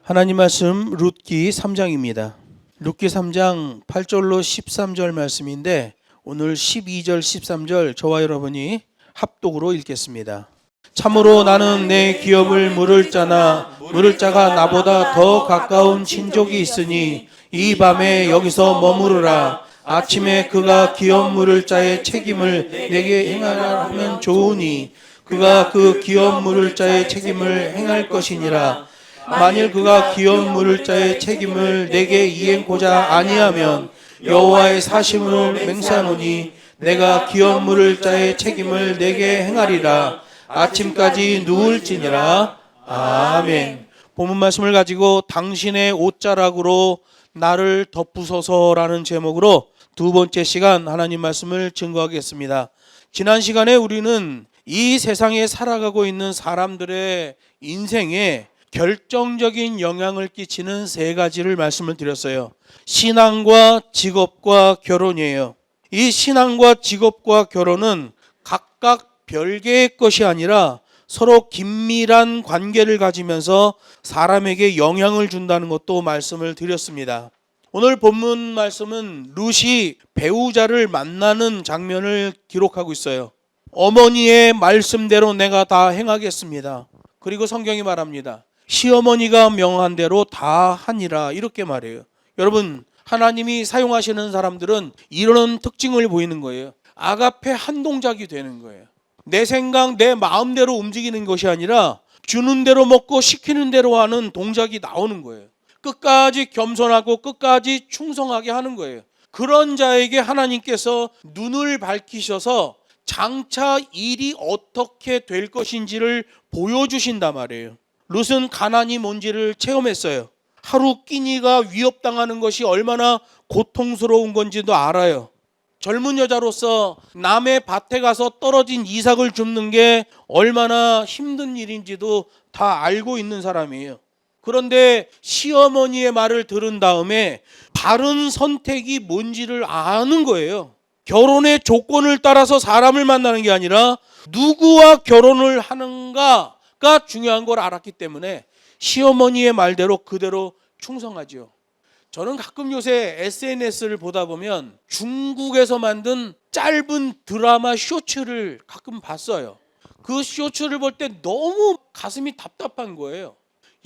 하나님 말씀 룻기 3장입니다. 룻기 3장 8절로 13절 말씀인데 오늘 12절 13절 저와 여러분이 합독으로 읽겠습니다. 참으로 나는 내 기업을 물을 자나 물을 자가 나보다 더 가까운 친족이 있으니 이 밤에 여기서 머무르라. 아침에 그가 기업 물을 자의 책임을 내게 행하라 하면 좋으니 그가 그 기업 물을 자의 책임을 행할 것이니라. 만일 그가 기업 물을 자의 책임을 내게 이행고자 아니하면 여호와의 사심을 맹세하노니 내가 기업 물을 자의 책임을 내게 행하리라. 아침까지 누울지니라. 아멘. 본문 말씀을 가지고 당신의 옷자락으로 나를 덮으소서라는 제목으로 두 번째 시간 하나님 말씀을 증거하겠습니다. 지난 시간에 우리는 이 세상에 살아가고 있는 사람들의 인생에 결정적인 영향을 끼치는 세 가지를 말씀을 드렸어요. 신앙과 직업과 결혼이에요. 이 신앙과 직업과 결혼은 각각 별개의 것이 아니라 서로 긴밀한 관계를 가지면서 사람에게 영향을 준다는 것도 말씀을 드렸습니다. 오늘 본문 말씀은 룻이 배우자를 만나는 장면을 기록하고 있어요. 어머니의 말씀대로 내가 다 행하겠습니다. 그리고 성경이 말합니다. 시어머니가 명한 대로 다 하니라, 이렇게 말해요. 여러분, 하나님이 사용하시는 사람들은 이런 특징을 보이는 거예요. 아가페 한 동작이 되는 거예요. 내 생각, 내 마음대로 움직이는 것이 아니라 주는 대로 먹고 시키는 대로 하는 동작이 나오는 거예요. 끝까지 겸손하고 끝까지 충성하게 하는 거예요. 그런 자에게 하나님께서 눈을 밝히셔서 장차 일이 어떻게 될 것인지를 보여주신단 말이에요. 룻은 가난이 뭔지를 체험했어요. 하루 끼니가 위협당하는 것이 얼마나 고통스러운 건지도 알아요. 젊은 여자로서 남의 밭에 가서 떨어진 이삭을 줍는 게 얼마나 힘든 일인지도 다 알고 있는 사람이에요. 그런데 시어머니의 말을 들은 다음에 바른 선택이 뭔지를 아는 거예요. 결혼의 조건을 따라서 사람을 만나는 게 아니라 누구와 결혼을 하는가가 중요한 걸 알았기 때문에 시어머니의 말대로 그대로 충성하죠. 저는 가끔 요새 SNS를 보다 보면 중국에서 만든 짧은 드라마 쇼츠를 가끔 봤어요. 그 쇼츠를 볼 때 너무 가슴이 답답한 거예요.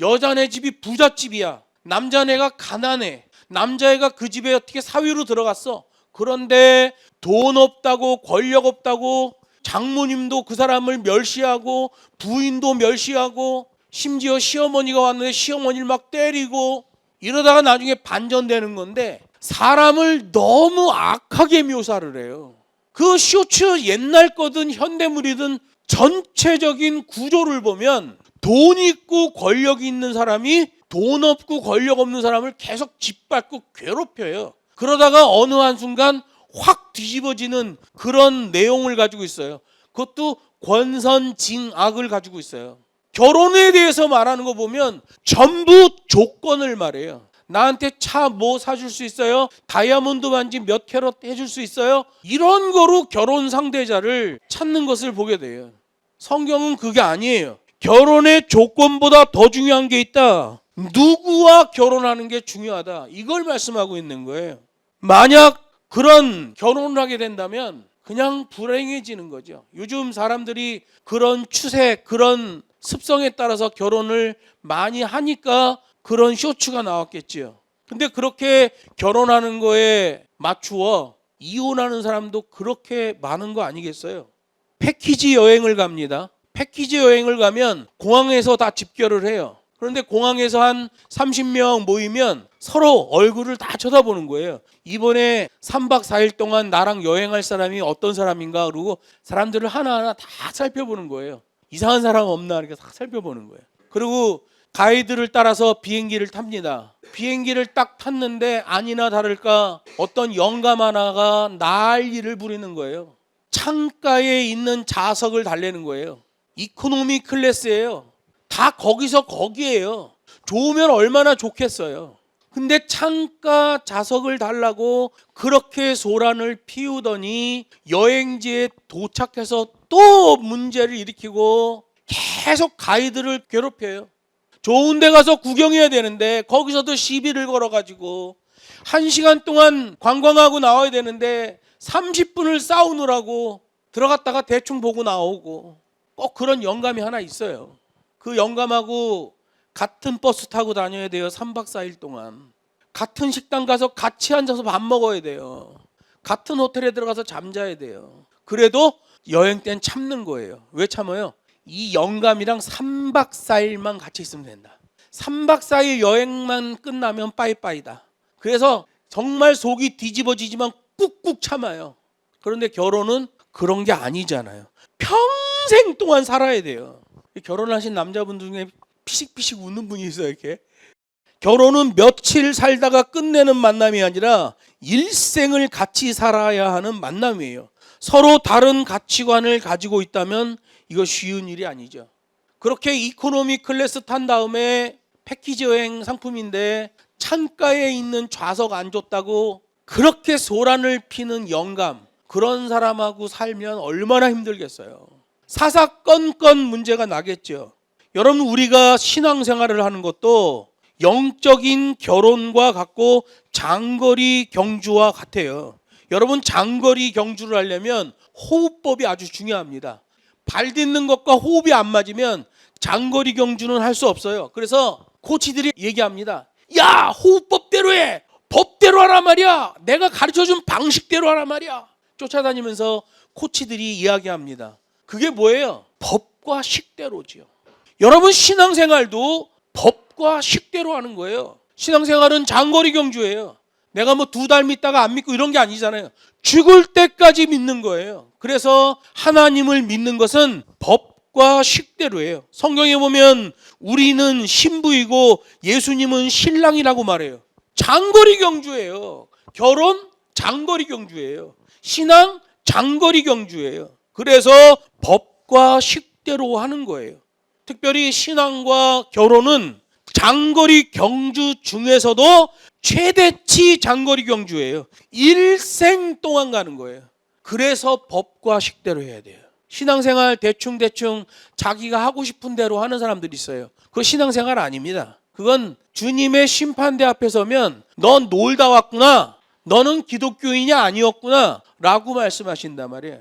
여자네 집이 부잣집이야. 남자네가 가난해. 남자애가 그 집에 어떻게 사위로 들어갔어. 그런데 돈 없다고, 권력 없다고, 장모님도 그 사람을 멸시하고, 부인도 멸시하고, 심지어 시어머니가 왔는데 시어머니를 막 때리고, 이러다가 나중에 반전되는 건데 사람을 너무 악하게 묘사를 해요. 그 쇼츠 옛날 거든 현대물이든 전체적인 구조를 보면 돈 있고 권력이 있는 사람이 돈 없고 권력 없는 사람을 계속 짓밟고 괴롭혀요. 그러다가 어느 한순간 확 뒤집어지는 그런 내용을 가지고 있어요. 그것도 권선징악을 가지고 있어요. 결혼에 대해서 말하는 거 보면 전부 조건을 말해요. 나한테 차 뭐 사줄 수 있어요? 다이아몬드 반지 몇 캐럿 해줄 수 있어요? 이런 거로 결혼 상대자를 찾는 것을 보게 돼요. 성경은 그게 아니에요. 결혼의 조건보다 더 중요한 게 있다. 누구와 결혼하는 게 중요하다. 이걸 말씀하고 있는 거예요. 만약 그런 결혼을 하게 된다면 그냥 불행해지는 거죠. 요즘 사람들이 그런 추세, 그런 습성에 따라서 결혼을 많이 하니까 그런 쇼츠가 나왔겠지요. 근데 그렇게 결혼하는 거에 맞추어 이혼하는 사람도 그렇게 많은 거 아니겠어요? 패키지 여행을 갑니다. 패키지 여행을 가면 공항에서 다 집결을 해요. 그런데 공항에서 한 30명 모이면 서로 얼굴을 다 쳐다보는 거예요. 이번에 3박 4일 동안 나랑 여행할 사람이 어떤 사람인가, 그러고 사람들을 하나하나 다 살펴보는 거예요. 이상한 사람 없나 이렇게 다 살펴보는 거예요. 그리고 가이드를 따라서 비행기를 탑니다. 비행기를 딱 탔는데 아니나 다를까 어떤 영감 하나가 난리를 부리는 거예요. 창가에 있는 좌석을 달래는 거예요. 이코노미 클래스예요. 다 거기서 거기에요. 좋으면 얼마나 좋겠어요. 근데 창가 좌석을 달라고 그렇게 소란을 피우더니 여행지에 도착해서 또 문제를 일으키고 계속 가이드를 괴롭혀요. 좋은 데 가서 구경해야 되는데 거기서도 시비를 걸어가지고 1시간 동안 관광하고 나와야 되는데 30분을 싸우느라고 들어갔다가 대충 보고 나오고, 꼭 그런 영감이 하나 있어요. 그 영감하고 같은 버스 타고 다녀야 돼요. 3박 4일 동안. 같은 식당 가서 같이 앉아서 밥 먹어야 돼요. 같은 호텔에 들어가서 잠자야 돼요. 그래도 여행 땐 참는 거예요. 왜 참아요? 이 영감이랑 3박 4일만 같이 있으면 된다. 3박 4일 여행만 끝나면 빠이빠이다. 그래서 정말 속이 뒤집어지지만 꾹꾹 참아요. 그런데 결혼은 그런 게 아니잖아요. 평생 동안 살아야 돼요. 결혼하신 남자분 중에 피식피식 웃는 분이 있어요. 이렇게. 결혼은 며칠 살다가 끝내는 만남이 아니라 일생을 같이 살아야 하는 만남이에요. 서로 다른 가치관을 가지고 있다면 이거 쉬운 일이 아니죠. 그렇게 이코노미 클래스 탄 다음에 패키지 여행 상품인데 창가에 있는 좌석 안 줬다고 그렇게 소란을 피는 영감, 그런 사람하고 살면 얼마나 힘들겠어요. 사사건건 문제가 나겠죠. 여러분, 우리가 신앙생활을 하는 것도 영적인 결혼과 같고 장거리 경주와 같아요. 여러분, 장거리 경주를 하려면 호흡법이 아주 중요합니다. 발 딛는 것과 호흡이 안 맞으면 장거리 경주는 할 수 없어요. 그래서 코치들이 얘기합니다. 야, 호흡법대로 해. 법대로 하란 말이야. 내가 가르쳐준 방식대로 하란 말이야. 쫓아다니면서 코치들이 이야기합니다. 그게 뭐예요? 법과 식대로지요. 여러분, 신앙생활도 법과 식대로 하는 거예요. 신앙생활은 장거리 경주예요. 내가 뭐 2달 믿다가 안 믿고 이런 게 아니잖아요. 죽을 때까지 믿는 거예요. 그래서 하나님을 믿는 것은 법과 식대로예요. 성경에 보면 우리는 신부이고 예수님은 신랑이라고 말해요. 장거리 경주예요. 결혼 장거리 경주예요. 신앙 장거리 경주예요. 그래서 법과 식대로 하는 거예요. 특별히 신앙과 결혼은 장거리 경주 중에서도 최대치 장거리 경주예요. 일생 동안 가는 거예요. 그래서 법과 식대로 해야 돼요. 신앙생활 대충대충 자기가 하고 싶은 대로 하는 사람들이 있어요. 그거 신앙생활 아닙니다. 그건 주님의 심판대 앞에 서면 넌 놀다 왔구나, 너는 기독교인이 아니었구나 라고 말씀하신단 말이에요.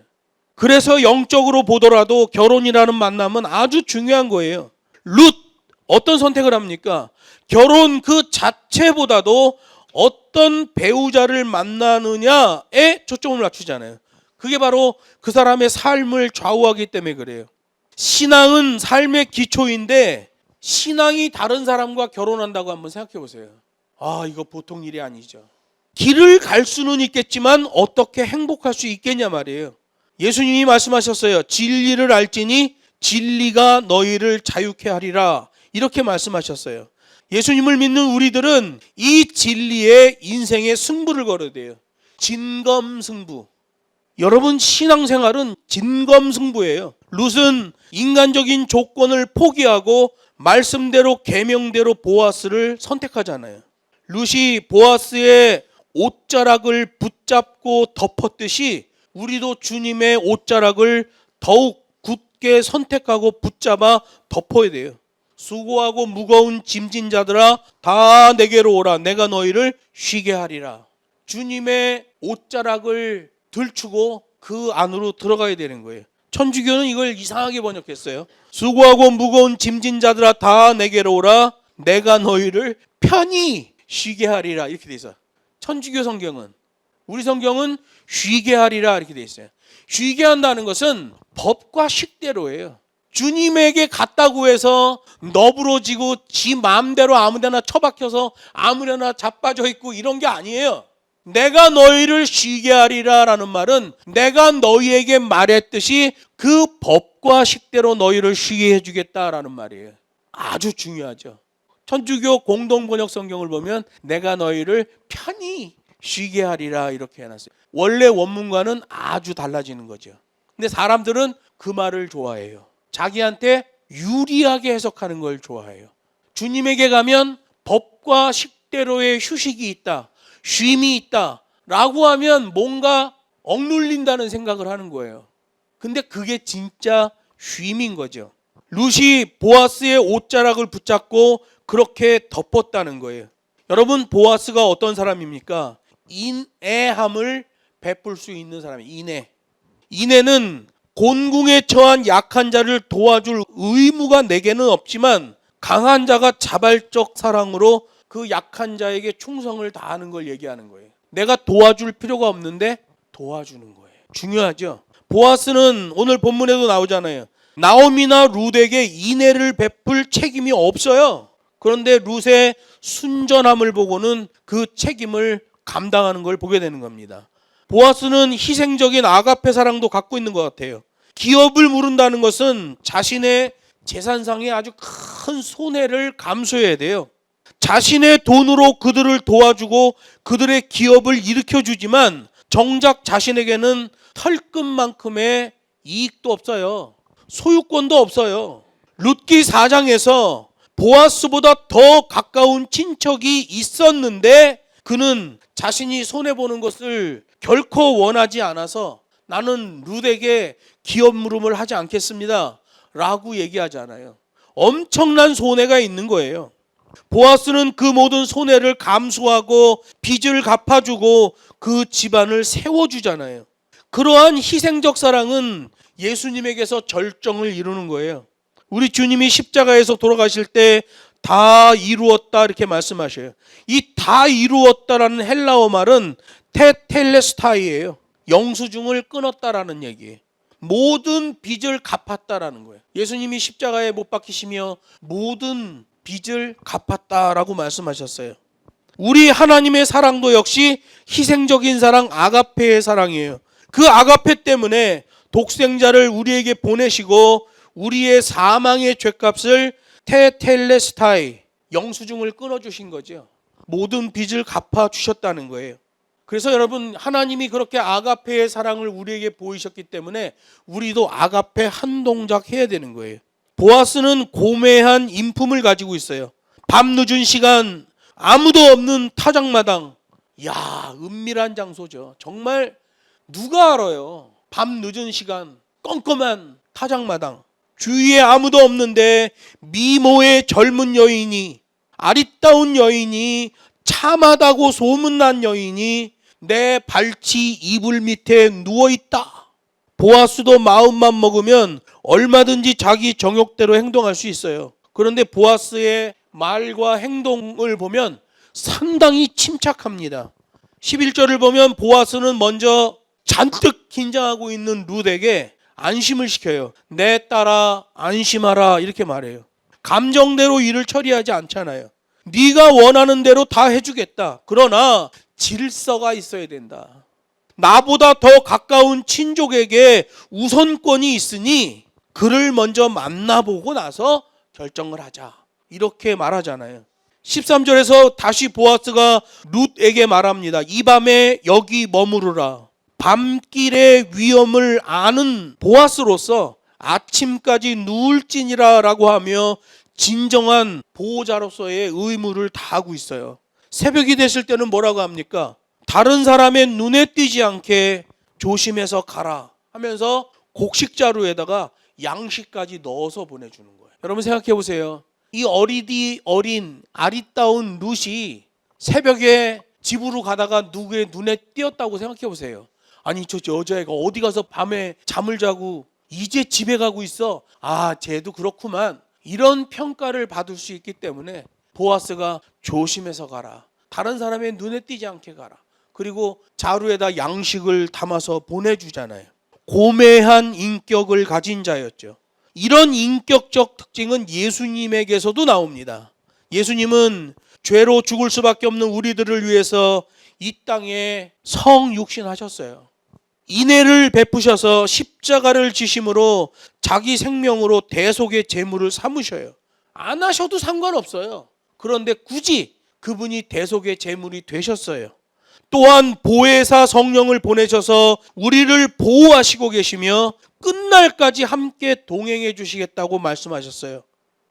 그래서 영적으로 보더라도 결혼이라는 만남은 아주 중요한 거예요. 룻, 어떤 선택을 합니까? 결혼 그 자체보다도 어떤 배우자를 만나느냐에 초점을 맞추잖아요. 그게 바로 그 사람의 삶을 좌우하기 때문에 그래요. 신앙은 삶의 기초인데 신앙이 다른 사람과 결혼한다고 한번 생각해 보세요. 아, 이거 보통 일이 아니죠. 길을 갈 수는 있겠지만 어떻게 행복할 수 있겠냐 말이에요. 예수님이 말씀하셨어요. 진리를 알지니 진리가 너희를 자유케 하리라. 이렇게 말씀하셨어요. 예수님을 믿는 우리들은 이 진리에 인생의 승부를 걸어야 돼요. 진검승부. 여러분, 신앙생활은 진검승부예요. 룻은 인간적인 조건을 포기하고 말씀대로 계명대로 보아스를 선택하잖아요. 룻이 보아스의 옷자락을 붙잡고 덮었듯이 우리도 주님의 옷자락을 더욱 굳게 선택하고 붙잡아 덮어야 돼요. 수고하고 무거운 짐진 자들아 다 내게로 오라. 내가 너희를 쉬게 하리라. 주님의 옷자락을 들추고 그 안으로 들어가야 되는 거예요. 천주교는 이걸 이상하게 번역했어요. 수고하고 무거운 짐진 자들아 다 내게로 오라. 내가 너희를 편히 쉬게 하리라. 이렇게 돼 있어요. 천주교 성경은. 우리 성경은 쉬게 하리라 이렇게 돼 있어요. 쉬게 한다는 것은 법과 식대로예요. 주님에게 갔다고 해서 너부러지고 지 마음대로 아무데나 처박혀서 아무데나 자빠져 있고 이런 게 아니에요. 내가 너희를 쉬게 하리라 라는 말은 내가 너희에게 말했듯이 그 법과 식대로 너희를 쉬게 해주겠다라는 말이에요. 아주 중요하죠. 천주교 공동번역 성경을 보면 내가 너희를 편히 쉬게 하리라 이렇게 해놨어요. 원래 원문과는 아주 달라지는 거죠. 근데 사람들은 그 말을 좋아해요. 자기한테 유리하게 해석하는 걸 좋아해요. 주님에게 가면 법과 식대로의 휴식이 있다, 쉼이 있다 라고 하면 뭔가 억눌린다는 생각을 하는 거예요. 근데 그게 진짜 쉼인 거죠. 룻이 보아스의 옷자락을 붙잡고 그렇게 덮었다는 거예요. 여러분, 보아스가 어떤 사람입니까? 인애함을 베풀 수 있는 사람이에요. 인애는 곤궁에 처한 약한 자를 도와줄 의무가 내게는 없지만 강한 자가 자발적 사랑으로 그 약한 자에게 충성을 다하는 걸 얘기하는 거예요. 내가 도와줄 필요가 없는데 도와주는 거예요. 중요하죠. 보아스는 오늘 본문에도 나오잖아요. 나오미나 룻에게 인애를 베풀 책임이 없어요. 그런데 룻의 순전함을 보고는 그 책임을 감당하는 걸 보게 되는 겁니다. 보아스는 희생적인 아가페 사랑도 갖고 있는 것 같아요. 기업을 물은다는 것은 자신의 재산상의 아주 큰 손해를 감수해야 돼요. 자신의 돈으로 그들을 도와주고 그들의 기업을 일으켜주지만 정작 자신에게는 털끝만큼의 이익도 없어요. 소유권도 없어요. 룻기 4장에서 보아스보다 더 가까운 친척이 있었는데 그는 자신이 손해보는 것을 결코 원하지 않아서 나는 룻에게 기업 물음을 하지 않겠습니다 라고 얘기하잖아요. 엄청난 손해가 있는 거예요. 보아스는 그 모든 손해를 감수하고 빚을 갚아주고 그 집안을 세워주잖아요. 그러한 희생적 사랑은 예수님에게서 절정을 이루는 거예요. 우리 주님이 십자가에서 돌아가실 때 다 이루었다 이렇게 말씀하셔요. 이 다 이루었다라는 헬라어 말은 테텔레스타이예요. 영수증을 끊었다라는 얘기예요. 모든 빚을 갚았다라는 거예요. 예수님이 십자가에 못 박히시며 모든 빚을 갚았다라고 말씀하셨어요. 우리 하나님의 사랑도 역시 희생적인 사랑, 아가페의 사랑이에요. 그 아가페 때문에 독생자를 우리에게 보내시고 우리의 사망의 죗값을 테텔레스타이, 영수증을 끊어주신 거죠. 모든 빚을 갚아주셨다는 거예요. 그래서 여러분, 하나님이 그렇게 아가페의 사랑을 우리에게 보이셨기 때문에 우리도 아가페 한 동작 해야 되는 거예요. 보아스는 고매한 인품을 가지고 있어요. 밤 늦은 시간 아무도 없는 타작마당. 야, 은밀한 장소죠. 정말 누가 알아요. 밤 늦은 시간 껌껌한 타작마당. 주위에 아무도 없는데 미모의 젊은 여인이, 아리따운 여인이, 참하다고 소문난 여인이 내 발치 이불 밑에 누워있다. 보아스도 마음만 먹으면 얼마든지 자기 정욕대로 행동할 수 있어요. 그런데 보아스의 말과 행동을 보면 상당히 침착합니다. 11절을 보면 보아스는 먼저 잔뜩 긴장하고 있는 룻에게 안심을 시켜요. 내 딸아 안심하라 이렇게 말해요. 감정대로 일을 처리하지 않잖아요. 네가 원하는 대로 다 해주겠다. 그러나 질서가 있어야 된다. 나보다 더 가까운 친족에게 우선권이 있으니 그를 먼저 만나보고 나서 결정을 하자. 이렇게 말하잖아요. 13절에서 다시 보아스가 룻에게 말합니다. 이 밤에 여기 머무르라. 밤길의 위험을 아는 보아스로서 아침까지 누울지니라 라고 하며 진정한 보호자로서의 의무를 다하고 있어요. 새벽이 됐을 때는 뭐라고 합니까? 다른 사람의 눈에 띄지 않게 조심해서 가라 하면서 곡식자루에다가 양식까지 넣어서 보내주는 거예요. 여러분 생각해 보세요. 이 어린 아리따운 룻이 새벽에 집으로 가다가 누구의 눈에 띄었다고 생각해 보세요. 아니 저 여자애가 어디 가서 밤에 잠을 자고 이제 집에 가고 있어. 아 쟤도 그렇구만. 이런 평가를 받을 수 있기 때문에 보아스가 조심해서 가라. 다른 사람의 눈에 띄지 않게 가라. 그리고 자루에다 양식을 담아서 보내주잖아요. 고매한 인격을 가진 자였죠. 이런 인격적 특징은 예수님에게서도 나옵니다. 예수님은 죄로 죽을 수밖에 없는 우리들을 위해서 이 땅에 성육신하셨어요. 인애를 베푸셔서 십자가를 지심으로 자기 생명으로 대속의 제물을 삼으셔요. 안 하셔도 상관없어요. 그런데 굳이 그분이 대속의 제물이 되셨어요. 또한 보혜사 성령을 보내셔서 우리를 보호하시고 계시며 끝날까지 함께 동행해 주시겠다고 말씀하셨어요.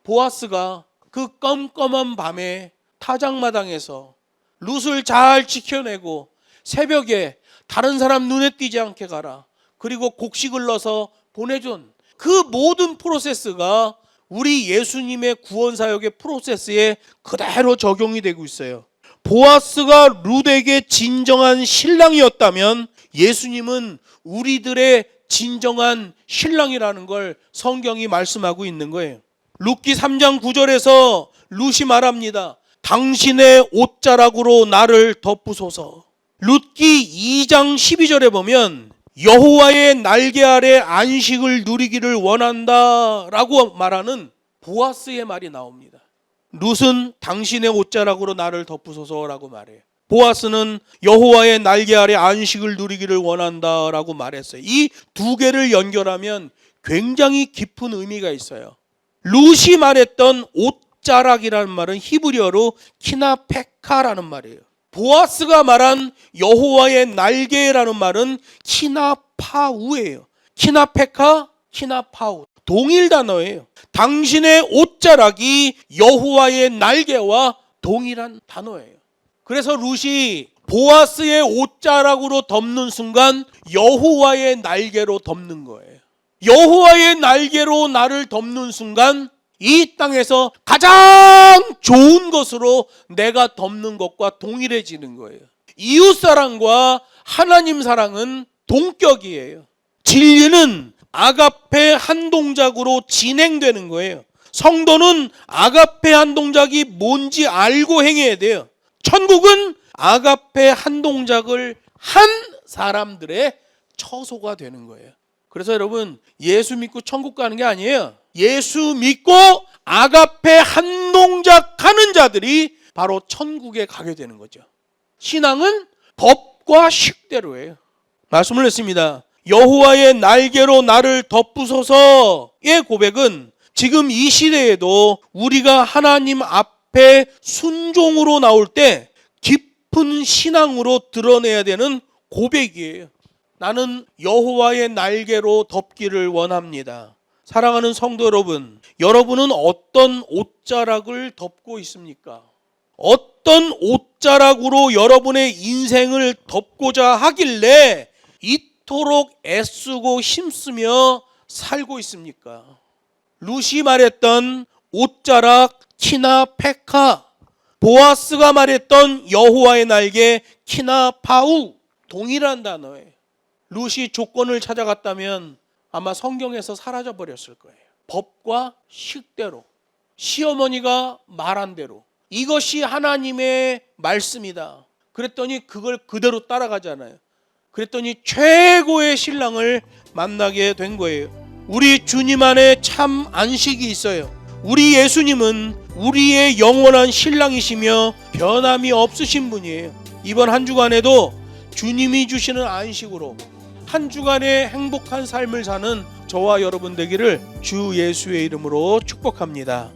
보아스가 그 껌껌한 밤에 타작마당에서 룻을 잘 지켜내고 새벽에 다른 사람 눈에 띄지 않게 가라. 그리고 곡식을 넣어서 보내준 그 모든 프로세스가 우리 예수님의 구원사역의 프로세스에 그대로 적용이 되고 있어요. 보아스가 룻에게 진정한 신랑이었다면 예수님은 우리들의 진정한 신랑이라는 걸 성경이 말씀하고 있는 거예요. 룻기 3장 9절에서 룻이 말합니다. 당신의 옷자락으로 나를 덮으소서. 룻기 2장 12절에 보면 여호와의 날개 아래 안식을 누리기를 원한다 라고 말하는 보아스의 말이 나옵니다. 룻은 당신의 옷자락으로 나를 덮으소서 라고 말해요. 보아스는 여호와의 날개 아래 안식을 누리기를 원한다 라고 말했어요. 이 두 개를 연결하면 굉장히 깊은 의미가 있어요. 룻이 말했던 옷자락이라는 말은 히브리어로 키나페카라는 말이에요. 보아스가 말한 여호와의 날개라는 말은 키나파우예요. 키나페카, 키나파우 동일 단어예요. 당신의 옷자락이 여호와의 날개와 동일한 단어예요. 그래서 룻이 보아스의 옷자락으로 덮는 순간 여호와의 날개로 덮는 거예요. 여호와의 날개로 나를 덮는 순간 이 땅에서 가장 좋은 것으로 내가 덮는 것과 동일해지는 거예요. 이웃사랑과 하나님 사랑은 동격이에요. 진리는 아가페 한 동작으로 진행되는 거예요. 성도는 아가페 한 동작이 뭔지 알고 행해야 돼요. 천국은 아가페 한 동작을 한 사람들의 처소가 되는 거예요. 그래서 여러분, 예수 믿고 천국 가는 게 아니에요. 예수 믿고 아가페 한 동작 하는 자들이 바로 천국에 가게 되는 거죠. 신앙은 법과 식대로예요. 말씀을 했습니다. 여호와의 날개로 나를 덮으소서의 고백은 지금 이 시대에도 우리가 하나님 앞에 순종으로 나올 때 깊은 신앙으로 드러내야 되는 고백이에요. 나는 여호와의 날개로 덮기를 원합니다. 사랑하는 성도 여러분, 여러분은 어떤 옷자락을 덮고 있습니까? 어떤 옷자락으로 여러분의 인생을 덮고자 하길래 이토록 애쓰고 힘쓰며 살고 있습니까? 룻이 말했던 옷자락 키나페카, 보아스가 말했던 여호와의 날개 키나파우, 동일한 단어예요. 룻이 조건을 찾아갔다면 아마 성경에서 사라져 버렸을 거예요. 법과 식대로, 시어머니가 말한 대로 이것이 하나님의 말씀이다. 그랬더니 그걸 그대로 따라가잖아요. 그랬더니 최고의 신랑을 만나게 된 거예요. 우리 주님 안에 참 안식이 있어요. 우리 예수님은 우리의 영원한 신랑이시며 변함이 없으신 분이에요. 이번 한 주간에도 주님이 주시는 안식으로 한 주간의 행복한 삶을 사는 저와 여러분 되기를 주 예수의 이름으로 축복합니다.